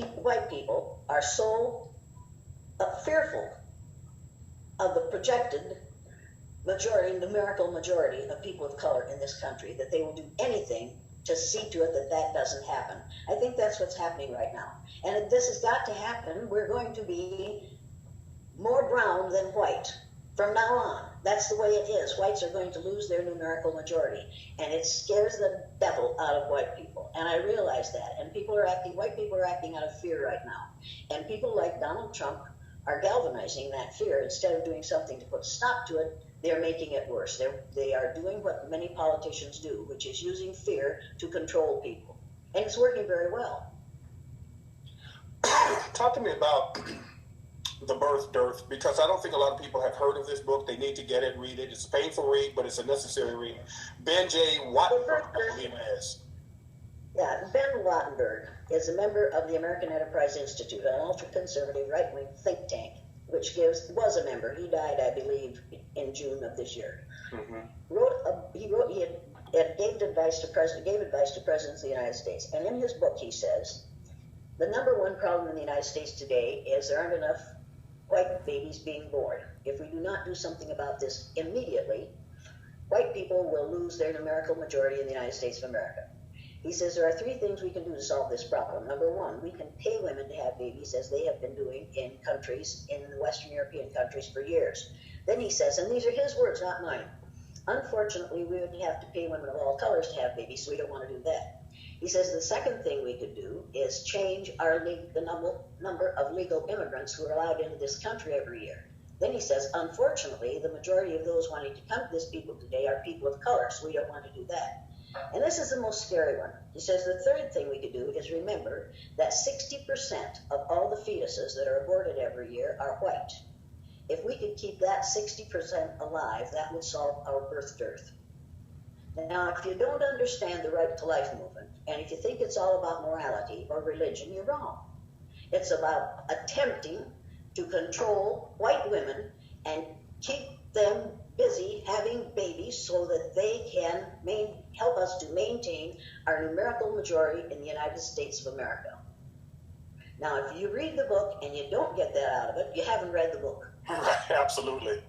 white people are so fearful of the projected majority, numerical majority of people of color in this country that they will do anything to see to it that that doesn't happen. I think that's what's happening right now. And if this has got to happen, we're going to be more brown than white from now on. That's the way it is. Whites are going to lose their numerical majority, and it scares the devil out of white people. And I realize that. And white people are acting out of fear right now. And people like Donald Trump are galvanizing that fear. Instead of doing something to put a stop to it, they're making it worse. They are doing what many politicians do, which is using fear to control people. And it's working very well. Talk to me about The Birth Dearth, because I don't think a lot of people have heard of this book. They need to get it, read it. It's a painful read, but it's a necessary read. Ben J. Wattenberg, I believe it is. Yeah, Ben Wattenberg is a member of the American Enterprise Institute, an ultra-conservative right-wing think tank, which was a member. He died, I believe, in June of this year. Mm-hmm. He gave advice to presidents of the United States. And in his book, he says, the number one problem in the United States today is there aren't enough white babies being born. If we do not do something about this immediately, white people will lose their numerical majority in the United States of America. He says there are three things we can do to solve this problem. Number one, we can pay women to have babies, as they have been doing in the Western European countries for years. Then he says, and these are his words, not mine, unfortunately, we would have to pay women of all colors to have babies, so we don't want to do that. He says the second thing we could do is change the number of legal immigrants who are allowed into this country every year. Then he says, unfortunately, the majority of those wanting to come to this people today are people of color, so we don't want to do that. And this is the most scary one. He says the third thing we could do is remember that 60% of all the fetuses that are aborted every year are white. If we could keep that 60% alive, that would solve our birth dearth. Now, if you don't understand the right to life movement, and if you think it's all about morality or religion, you're wrong. It's about attempting to control white women and keep them busy having babies so that they can help us to maintain our numerical majority in the United States of America. Now, if you read the book and you don't get that out of it, you haven't read the book. Absolutely.